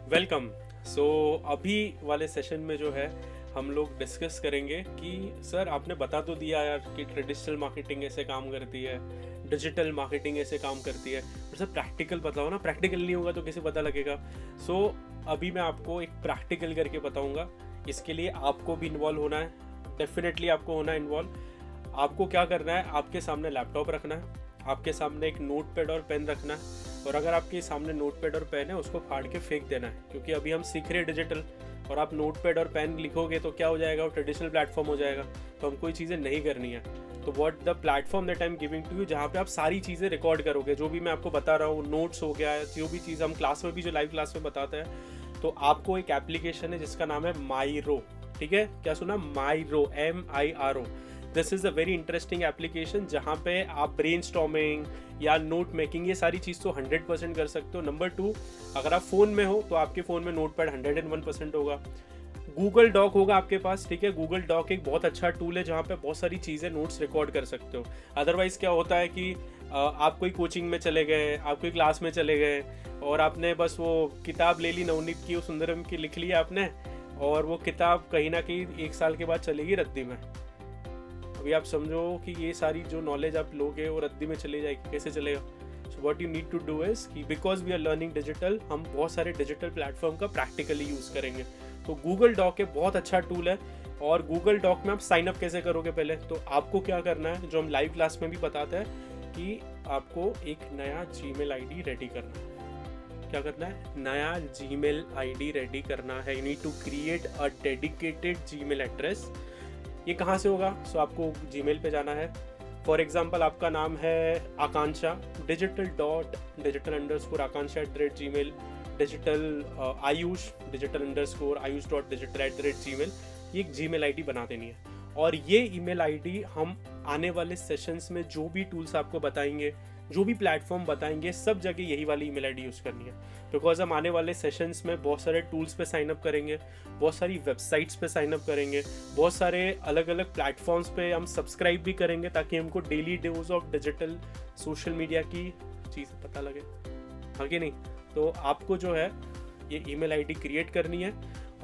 Welcome. सो अभी वाले session में जो है हम लोग डिस्कस करेंगे कि सर आपने बता तो दिया यार कि ट्रेडिशनल मार्केटिंग ऐसे काम करती है, डिजिटल मार्केटिंग ऐसे काम करती है, पर सर प्रैक्टिकल बताओ ना। प्रैक्टिकल नहीं होगा तो कैसे पता लगेगा। सो अभी मैं आपको एक प्रैक्टिकल करके बताऊंगा। इसके लिए आपको भी इन्वॉल्व होना है, डेफिनेटली आपको होना है इन्वॉल्व। आपको क्या करना है, आपके सामने लैपटॉप रखना है, आपके सामने एक नोट पैड और पेन रखना है, और अगर आपके सामने नोट पैड और पेन है उसको फाड़ के फेंक देना है, क्योंकि अभी हम सीख रहे हैं डिजिटल। और आप नोट पैड और पेन लिखोगे तो क्या हो जाएगा, वो ट्रेडिशनल प्लेटफॉर्म हो जाएगा। तो हमको ये चीज़ें नहीं करनी है। तो what the platform that I am giving to you, जहाँ पे आप सारी चीज़ें रिकॉर्ड करोगे, जो भी मैं आपको बता रहा हूँ, नोट्स हो गया, जो भी चीज़ हम क्लास में भी जो लाइव क्लास में बताते हैं। तो आपको एक एप्लीकेशन है जिसका नाम है माईरो। ठीक है, क्या सुना, माईरो, MIRO। This is a very interesting application जहाँ पे आप ब्रेनस्टॉर्मिंग या नोट मेकिंग ये सारी चीज़ तो 100% कर सकते हो। नंबर 2, अगर आप फ़ोन में हो तो आपके फ़ोन में नोट पैड 101% होगा। गूगल डॉक होगा आपके पास। ठीक है, गूगल डॉक एक बहुत अच्छा टूल है जहाँ पे बहुत सारी चीज़ें नोट्स रिकॉर्ड कर सकते हो। अदरवाइज़ क्या होता है कि आप कोई कोचिंग में चले गए, आप कोई क्लास में चले गए और आपने बस वो किताब ले ली नवनीत की, सुंदरम की, लिख लिया आपने, और वो किताब कहीं ना कहीं 1 साल के बाद चलेगी रद्दी में। अभी आप समझो कि ये सारी जो नॉलेज आप लोगे वो रद्दी में चली जाएगी, कैसे चलेगा। So what you need to do is कि because we are learning digital, हम बहुत सारे डिजिटल प्लेटफॉर्म का प्रैक्टिकली यूज़ करेंगे। तो गूगल डॉक एक बहुत अच्छा टूल है। और गूगल डॉक में आप साइन अप कैसे करोगे, पहले तो आपको क्या करना है, जो हम लाइव क्लास में भी बताते हैं कि आपको एक नया जीमेल आईडी रेडी करना है। क्या करना है, नया जीमेल आईडी रेडी करना है। You need to create a dedicated Gmail address. ये कहाँ से होगा, सो आपको जीमेल पे जाना है। फॉर एग्जाम्पल आपका नाम है आकांक्षा, digital_आकांक्षा@gmail, डिजिटल आयुष, digital_आयुष.digital@gmail। ये एक जीमेल आईडी बना देनी है। और ये ईमेल आईडी हम आने वाले सेशंस में जो भी टूल्स आपको बताएंगे, जो भी प्लेटफॉर्म बताएंगे, सब जगह यही वाली ईमेल आईडी यूज़ करनी है। बिकॉज हम आने वाले सेशंस में बहुत सारे टूल्स पे साइन अप करेंगे, बहुत सारी वेबसाइट्स पे साइन अप करेंगे, बहुत सारे अलग अलग प्लेटफॉर्म्स पे हम सब्सक्राइब भी करेंगे, ताकि हमको daily dose of digital social media की चीज़ पता लगे, हाँ कि नहीं। तो आपको जो है ये ईमेल आईडी क्रिएट करनी है।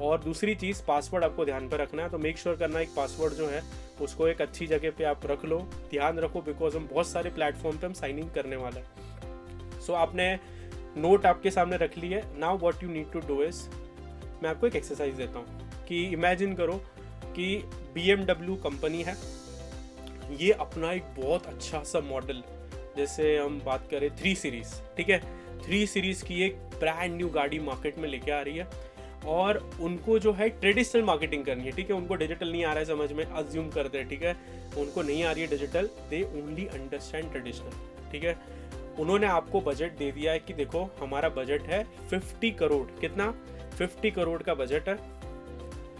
और दूसरी चीज़, पासवर्ड आपको ध्यान पर रखना है। तो मेक श्योर करना है एक पासवर्ड जो है उसको एक अच्छी जगह पे आप रख लो, ध्यान रखो, बिकॉज हम बहुत सारे प्लेटफॉर्म पे हम साइन इन करने वाले हैं। सो आपने नोट आपके सामने रख ली है। Now what you need to do is, मैं आपको एक एक्सरसाइज देता हूँ कि इमेजिन करो कि BMW कंपनी है, ये अपना एक बहुत अच्छा सा मॉडल, जैसे हम बात करें 3 सीरीज़, ठीक है, 3 सीरीज़ की एक ब्रांड न्यू गाड़ी मार्केट में लेके आ रही है। और उनको जो है ट्रेडिशनल मार्केटिंग करनी है। ठीक है, उनको डिजिटल नहीं आ रहा है समझ में, अज्यूम करते हैं, ठीक है, उनको नहीं आ रही है digital, they only understand traditional. ठीक है, उन्होंने आपको बजट दे दिया है कि देखो हमारा बजट है 50 करोड़, कितना, 50 करोड़ का बजट है,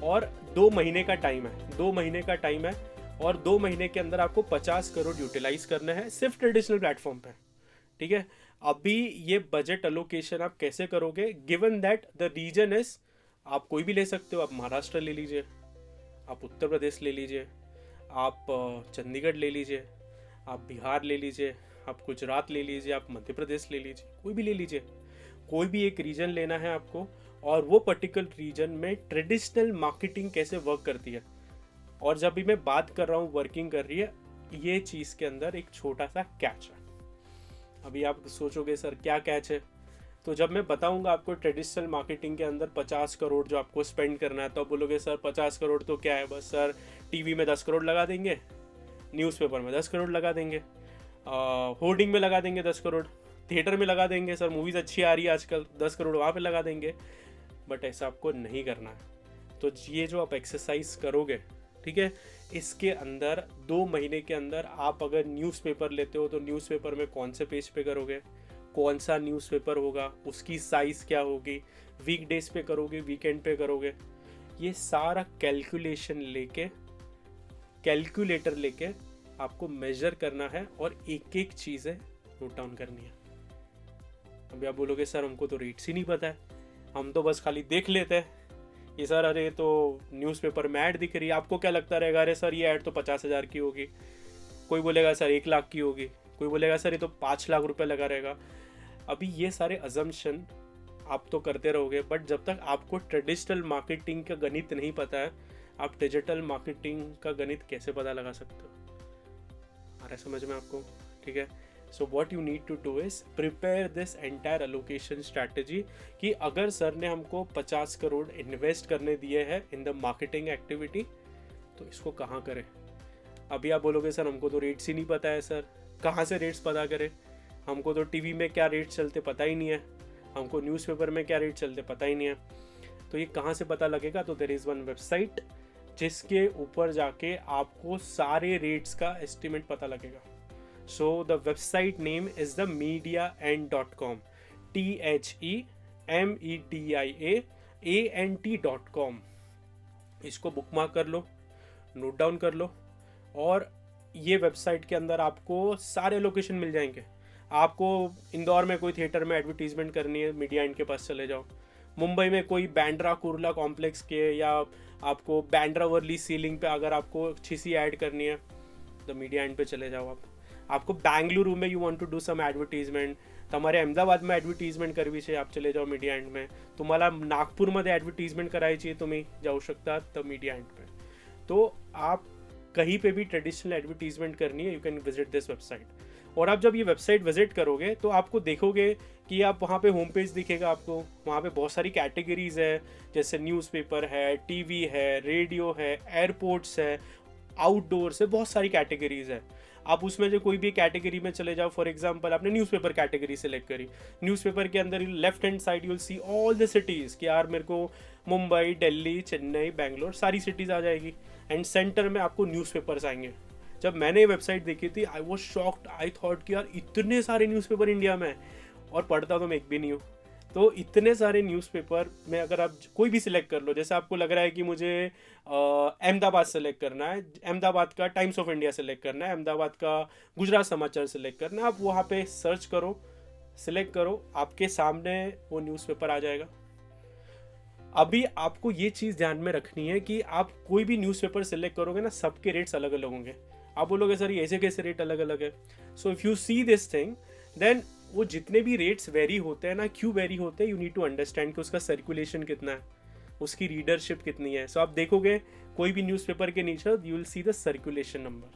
और 2 महीने का टाइम है, 2 महीने का टाइम है, और 2 महीने के अंदर आपको 50 करोड़ यूटिलाइज करना है सिर्फ ट्रेडिशनल प्लेटफॉर्म पे। ठीक है, अभी ये बजट अलोकेशन आप कैसे करोगे, given that the region is, आप कोई भी ले सकते हो, आप महाराष्ट्र ले लीजिए, आप उत्तर प्रदेश ले लीजिए, आप चंडीगढ़ ले लीजिए, आप बिहार ले लीजिए, आप गुजरात ले लीजिए, आप मध्य प्रदेश ले लीजिए, कोई भी ले लीजिए, कोई भी एक रीजन लेना है आपको। और वो पर्टिकुलर रीजन में ट्रेडिशनल मार्केटिंग कैसे वर्क करती है। और जब भी मैं बात कर रहा हूँ वर्किंग कर रही है, ये चीज़ के अंदर एक छोटा सा कैच है। अभी आप सोचोगे सर क्या कैच है, तो जब मैं बताऊंगा आपको ट्रेडिशनल मार्केटिंग के अंदर 50 करोड़ जो आपको स्पेंड करना है, तो आप बोलोगे सर 50 करोड़ तो क्या है, बस सर टीवी में 10 करोड़ लगा देंगे, न्यूज़पेपर में 10 करोड़ लगा देंगे, होर्डिंग में लगा देंगे 10 करोड़, थिएटर में लगा देंगे, सर मूवीज़ अच्छी आ रही है आजकल 10 करोड़ वहाँ पे लगा देंगे। बट ऐसा आपको नहीं करना है। तो ये जो आप एक्सरसाइज करोगे, ठीक है, इसके अंदर 2 महीने के अंदर आप अगर न्यूज़पेपर लेते हो तो न्यूज़पेपर में कौन से पेज पे करोगे, कौन सा न्यूज़पेपर होगा, उसकी साइज़ क्या होगी, वीकडेज पे करोगे, वीकेंड पे करोगे, ये सारा कैलकुलेशन लेके, कैलकुलेटर लेके आपको मेजर करना है और एक एक चीज़ें नोट डाउन करनी है। अभी आप बोलोगे सर हमको तो रेट्स ही नहीं पता है, हम तो बस खाली देख लेते हैं ये सर, अरे तो न्यूज़पेपर में ऐड दिख रही है, आपको क्या लगता रहेगा, अरे सर ये ऐड तो 50,000 की होगी, कोई बोलेगा सर 1 लाख की होगी, कोई बोलेगा सर ये तो 5 लाख रुपए लगा रहेगा। अभी ये सारे अजम्पशन आप तो करते रहोगे, बट जब तक आपको ट्रेडिशनल मार्केटिंग का गणित नहीं पता है, आप डिजिटल मार्केटिंग का गणित कैसे पता लगा सकते हो? आ रहा है समझ में आपको? ठीक है। So what you need to do is prepare this entire allocation strategy कि अगर सर ने हमको 50 करोड़ इन्वेस्ट करने दिए हैं इन द मार्केटिंग एक्टिविटी, तो इसको कहाँ करें? अभी आप बोलोगे सर हमको तो रेट्स ही नहीं पता है। सर कहाँ से रेट्स पता करें? हमको तो टीवी में क्या रेट चलते पता ही नहीं है, हमको न्यूज़पेपर में क्या रेट चलते पता ही नहीं है। तो ये कहाँ से पता लगेगा? तो देयर इज़ वन वेबसाइट जिसके ऊपर जाके आपको सारे रेट्स का एस्टिमेट पता लगेगा। So the website name is the mediaant.com, THEMEDIAANT.com। इसको बुकमार्क कर लो, नोट डाउन कर लो, और ये वेबसाइट के अंदर आपको सारे लोकेशन मिल जाएंगे। आपको इंदौर में कोई थिएटर में एडवर्टीजमेंट करनी है, मीडिया एंड के पास चले जाओ। मुंबई में कोई बैंड्रा कुर्ला कॉम्प्लेक्स के या आपको बैंड्रा वर्ली सीलिंग पे अगर आपको अच्छी सी ऐड करनी है, तो मीडिया एंड पे चले जाओ आप। आपको बेंगलुरु में you want to do some advertisement, तुम्हारे अहमदाबाद में एडवर्टीजमेंट करवी चाहिए, आप चले जाओ मीडिया एंड में। तुम्हाला नागपूरमध्ये ॲडव्हर्टिजमेंट करायची, तुम्ही जाऊ शकता तर मीडिया एंड पे। तो आप कहीं पे भी ट्रेडिशनल एडवर्टीजमेंट करनी है, you can visit this website. और आप जब ये वेबसाइट विजिट करोगे तो आपको देखोगे कि आप वहाँ पे होम पेज दिखेगा आपको, वहाँ पे बहुत सारी कैटेगरीज है, जैसे न्यूज़पेपर है, टीवी है, रेडियो है, एयरपोर्ट्स है, आउटडोर्स है, बहुत सारी कैटेगरीज है। आप उसमें जो कोई भी कैटेगरी में चले जाओ, फॉर एग्जांपल आपने न्यूज़पेपर कैटेगरी सेलेक्ट करी, न्यूज़पेपर के अंदर left hand side you will see all the cities कि यार मेरे को मुंबई, दिल्ली, चेन्नई, बेंगलोर सारी सिटीज़ आ जाएगी, एंड सेंटर में आपको न्यूज़पेपर्स आएंगे। जब मैंने ये वेबसाइट देखी थी I was shocked, I thought कि यार इतने सारे न्यूज़पेपर इंडिया में, और पढ़ता तो मैं एक भी नहीं हूँ। तो इतने सारे न्यूज़पेपर में अगर आप कोई भी सिलेक्ट कर लो, जैसे आपको लग रहा है कि मुझे अहमदाबाद सेलेक्ट करना है, अहमदाबाद का टाइम्स ऑफ इंडिया सेलेक्ट करना है, अहमदाबाद का गुजरात समाचार सेलेक्ट करना है, आप वहाँ पे सर्च करो, सिलेक्ट करो, आपके सामने वो न्यूज़पेपर आ जाएगा। अभी आपको ये चीज़ ध्यान में रखनी है कि आप कोई भी न्यूज़पेपर सेलेक्ट करोगे ना, सबके रेट्स अलग अलग होंगे। आप बोलोगे सर ये ऐसे कैसे रेट अलग अलग है? So if you see this thing then वो जितने भी रेट्स वेरी होते हैं ना, क्यों वेरी होते हैं, यू नीड टू अंडरस्टैंड कि उसका सर्कुलेशन कितना है, उसकी रीडरशिप कितनी है। सो आप देखोगे कोई भी न्यूज़पेपर के नीचे you will see the circulation number.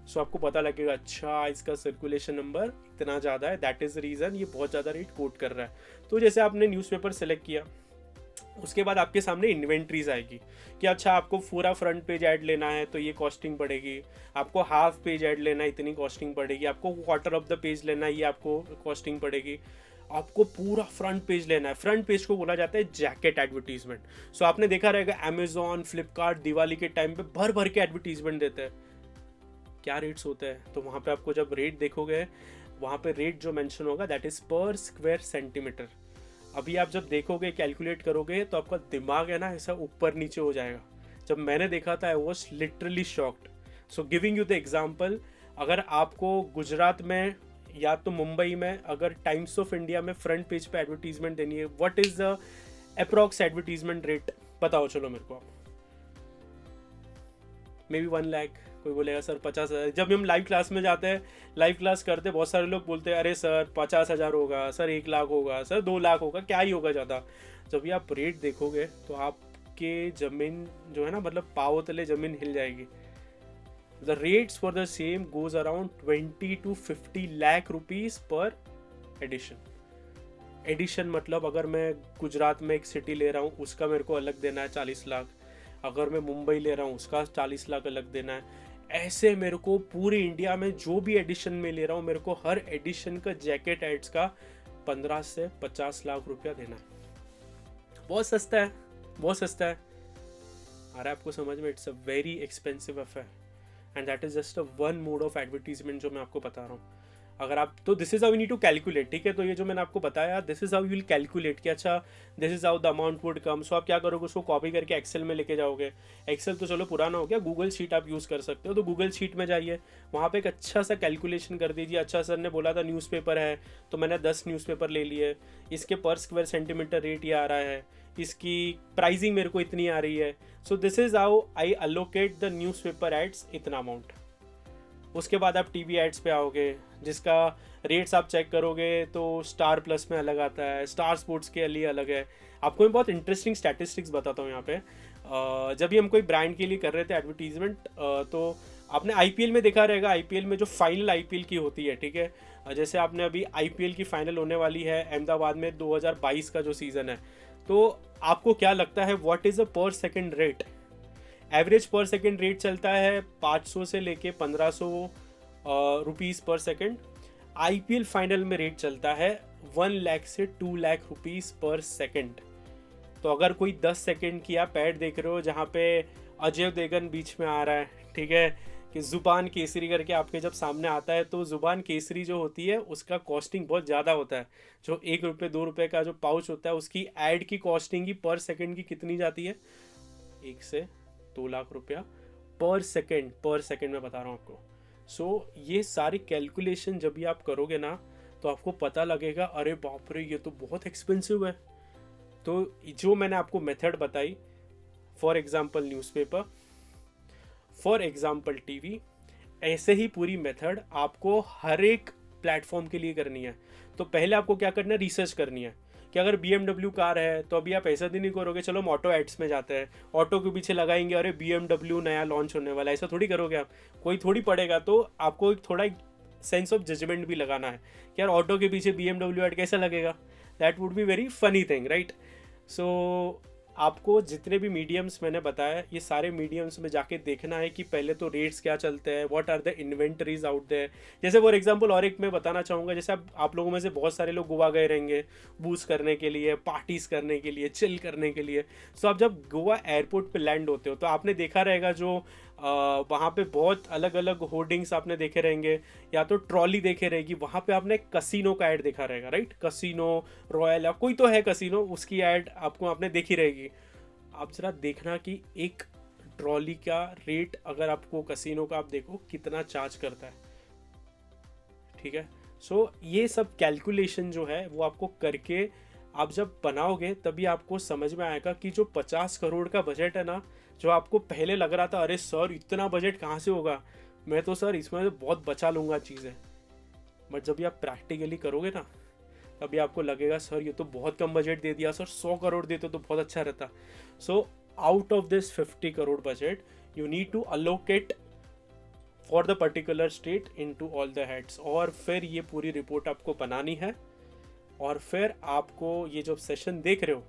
So आपको पता लगेगा अच्छा इसका सर्कुलेशन नंबर इतना ज़्यादा है, दैट इज़ द रीज़न ये बहुत ज़्यादा रेट कोट कर रहा है। तो जैसे आपने न्यूज़पेपर सेलेक्ट किया, उसके बाद आपके सामने इन्वेंट्रीज आएगी कि अच्छा आपको पूरा फ्रंट पेज ऐड लेना है तो ये कॉस्टिंग पड़ेगी, आपको हाफ पेज ऐड लेना है इतनी कॉस्टिंग पड़ेगी, आपको क्वार्टर ऑफ द पेज लेना है ये आपको कॉस्टिंग पड़ेगी, आपको पूरा फ्रंट पेज लेना है। फ्रंट पेज को बोला जाता है जैकेट एडवर्टीजमेंट। सो आपने देखा रहेगा अमेजॉन, फ्लिपकार्ट दिवाली के टाइम पे भर भर के एडवर्टीजमेंट देते हैं। क्या रेट्स होते हैं? तो वहाँ पे आपको जब रेट देखोगे, वहाँ पे रेट जो मेंशन होगा दैट इज पर स्क्वायर सेंटीमीटर। अभी आप जब देखोगे, कैलकुलेट करोगे, तो आपका दिमाग है ना ऐसा ऊपर नीचे हो जाएगा। जब मैंने देखा था I was literally shocked. So giving you the example, अगर आपको गुजरात में या तो मुंबई में अगर टाइम्स ऑफ इंडिया में फ्रंट पेज पे एडवर्टीजमेंट देनी है, what is the approx advertisement rate बताओ चलो मेरे को। मे बी 1 लाख, कोई बोलेगा सर 50,000। जब हम लाइव क्लास में जाते हैं, लाइव क्लास करते हैं, बहुत सारे लोग बोलते हैं अरे सर 50,000 होगा, सर 1 लाख होगा, सर 2 लाख होगा, क्या ही होगा ज़्यादा। जब ये आप रेट देखोगे तो आपके ज़मीन जो है ना, मतलब पाँव तले ज़मीन हिल जाएगी। The rates for the same goes around 20 to 50 lakh rupees पर एडिशन। एडिशन मतलब अगर मैं गुजरात में एक सिटी ले रहा हूँ उसका मेरे को अलग देना है 40 लाख, अगर मैं मुंबई ले रहा हूँ उसका 40 लाख अलग देना है। ऐसे मेरे को पूरे इंडिया में जो भी एडिशन में ले रहा हूँ, मेरे को हर एडिशन का जैकेट एड्स का 15 से 50 लाख रुपया देना है। बहुत सस्ता है, बहुत सस्ता है। आ रहा है आपको समझ में? It's a very expensive affair and that is just a one mode of advertisement जो मैं आपको बता रहा हूँ। अगर आप तो this is how you need to calculate, ठीक है। तो ये जो मैंने आपको बताया, this is how you will calculate कि अच्छा this is how the amount would come. So आप क्या करोगे, उसको कॉपी करके एक्सेल में लेके जाओगे। एक्सेल तो चलो पुराना हो गया, गूगल शीट आप यूज़ कर सकते हो। तो गूगल शीट में जाइए, वहाँ पे एक अच्छा सा कैलकुलेशन कर दीजिए। अच्छा सर ने बोला था न्यूज़पेपर है तो मैंने 10 न्यूज़पेपर ले लिए, इसके पर स्क्वायर सेंटीमीटर रेट ये आ रहा है, इसकी प्राइसिंग मेरे को इतनी आ रही है। So this is how I allocate the newspaper ads इतना अमाउंट। उसके बाद आप टीवी एड्स पे आओगे, जिसका रेट्स आप चेक करोगे तो स्टार प्लस में अलग आता है, स्टार स्पोर्ट्स के लिए अलग है। आपको मैं बहुत इंटरेस्टिंग स्टैटिस्टिक्स बताता हूँ यहाँ पे। जब भी हम कोई ब्रांड के लिए कर रहे थे एडवर्टीजमेंट, तो आपने आईपीएल में देखा रहेगा, आईपीएल में जो फाइनल आईपीएल की होती है, ठीक है, जैसे आपने अभी आईपीएल की फाइनल होने वाली है अहमदाबाद में 2022 का जो सीज़न है, तो आपको क्या लगता है व्हाट इज़ अ पर सेकंड रेट? एवरेज पर सेकंड रेट चलता है 500 से लेके 1500 रुपीज़ पर सेकंड। आईपीएल फाइनल में रेट चलता है 1 लाख से 2 लाख रुपीज़ पर सेकंड। तो अगर कोई 10 सेकंड की आप ऐड देख रहे हो जहाँ पे अजय देवगन बीच में आ रहा है, ठीक है, कि ज़ुबान केसरी करके आपके जब सामने आता है, तो ज़ुबान केसरी जो होती है उसका कॉस्टिंग बहुत ज़्यादा होता है। जो 1 रुपये 2 रुपये का जो पाउच होता है उसकी ऐड की कॉस्टिंग ही पर सेकंड की कितनी जाती है? 1 से 2 लाख रुपया पर सेकंड मैं बता रहा हूँ आपको। सो ये सारी कैलकुलेशन जब भी आप करोगे ना, तो आपको पता लगेगा अरे बाप रे ये तो बहुत एक्सपेंसिव है। तो जो मैंने आपको मेथड बताई, for example newspaper, for example TV, ऐसे ही पूरी मेथड आपको हर एक प्लेटफॉर्म के लिए करनी है। तो पहले आपको क्या करना है, रिसर्च करनी है कि अगर BMW कार है तो अभी आप ऐसा भी नहीं करोगे चलो हम ऑटो एड्स में जाते हैं, ऑटो के पीछे लगाएंगे अरे BMW नया लॉन्च होने वाला है, ऐसा थोड़ी करोगे आप, कोई थोड़ी पड़ेगा। तो आपको एक थोड़ा सेंस ऑफ जजमेंट भी लगाना है कि यार ऑटो के पीछे BMW एड कैसा लगेगा, that would be very funny thing, right. So आपको जितने भी मीडियम्स मैंने बताया, ये सारे मीडियम्स में जाके देखना है कि पहले तो रेट्स क्या चलते हैं, what are the inventories out there. जैसे फॉर एग्जांपल और एक मैं बताना चाहूँगा, जैसे आप लोगों में से बहुत सारे लोग गोवा गए रहेंगे बूस्ट करने के लिए, पार्टीज करने के लिए, चिल करने के लिए। सो आप जब गोवा एयरपोर्ट पे लैंड होते हो तो आपने देखा रहेगा जो वहाँ पे बहुत अलग अलग होर्डिंग्स आपने देखे रहेंगे, या तो ट्रॉली देखे रहेगी, वहाँ पे आपने कसिनो का ऐड देखा रहेगा, राइट, कसिनो रॉयल या कोई तो है कसिनो, उसकी ऐड आपको आपने देखी रहेगी। आप जरा देखना कि एक ट्रॉली का रेट अगर आपको कसिनो का आप देखो कितना चार्ज करता है, ठीक है। सो ये सब कैलकुलेशन जो है वो आपको करके आप जब बनाओगे तभी आपको समझ में आएगा कि जो 50 करोड़ का बजट है ना, जो आपको पहले लग रहा था अरे सर इतना बजट कहाँ से होगा, मैं तो सर इसमें तो बहुत बचा लूँगा चीज़ें, बट जब ये आप प्रैक्टिकली करोगे ना तभी आपको लगेगा सर ये तो बहुत कम बजट दे दिया, सर 100 करोड़ देते तो बहुत अच्छा रहता। So out of this 50 crore budget you need to allocate for the particular state into all the heads, और फिर ये पूरी रिपोर्ट आपको बनानी है। और फिर आपको ये जो सेशन देख रहे हो,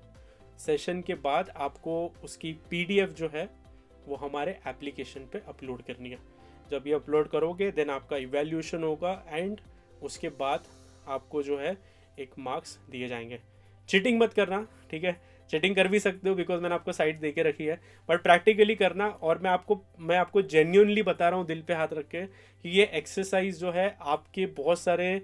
सेशन के बाद आपको उसकी PDF जो है वो हमारे एप्लीकेशन पे अपलोड करनी है। जब ये अपलोड करोगे देन आपका इवैल्यूएशन होगा एंड उसके बाद आपको जो है एक मार्क्स दिए जाएंगे। चीटिंग मत करना, ठीक है, चीटिंग कर भी सकते हो बिकॉज मैंने आपको साइट दे के रखी है, बट प्रैक्टिकली करना। और मैं आपको जेन्युइनली बता रहा हूँ दिल पे हाथ रख के कि ये एक्सरसाइज जो है आपके बहुत सारे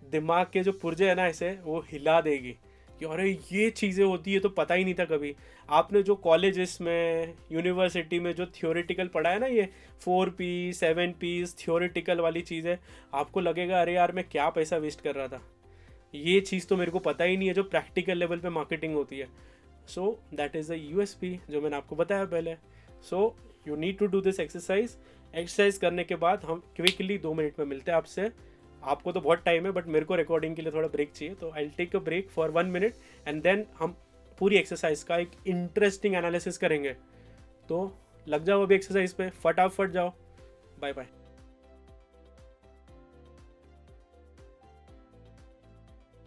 दिमाग के जो पुर्जे है ना ऐसे वो हिला देगी कि अरे ये चीज़ें होती है तो पता ही नहीं था कभी। आपने जो कॉलेजेस में, यूनिवर्सिटी में जो थियोरेटिकल पढ़ा है ना, ये 4P 7Ps थियोरेटिकल वाली चीज़ें, आपको लगेगा अरे यार मैं क्या पैसा वेस्ट कर रहा था, ये चीज़ तो मेरे को पता ही नहीं है जो प्रैक्टिकल लेवल पे मार्केटिंग होती है। So that is the USP जो मैंने आपको बताया पहले। So you need to do this exercise करने के बाद हम क्विकली 2 मिनट में मिलते हैं आपसे। आपको तो बहुत टाइम है बट मेरे को रिकॉर्डिंग के लिए थोड़ा ब्रेक चाहिए, तो I will take a break for 1 minute and then हम पूरी एक्सरसाइज का एक इंटरेस्टिंग एनालिसिस करेंगे। तो लग जाओ अभी एक्सरसाइज पे, फटाफट जाओ। Bye bye.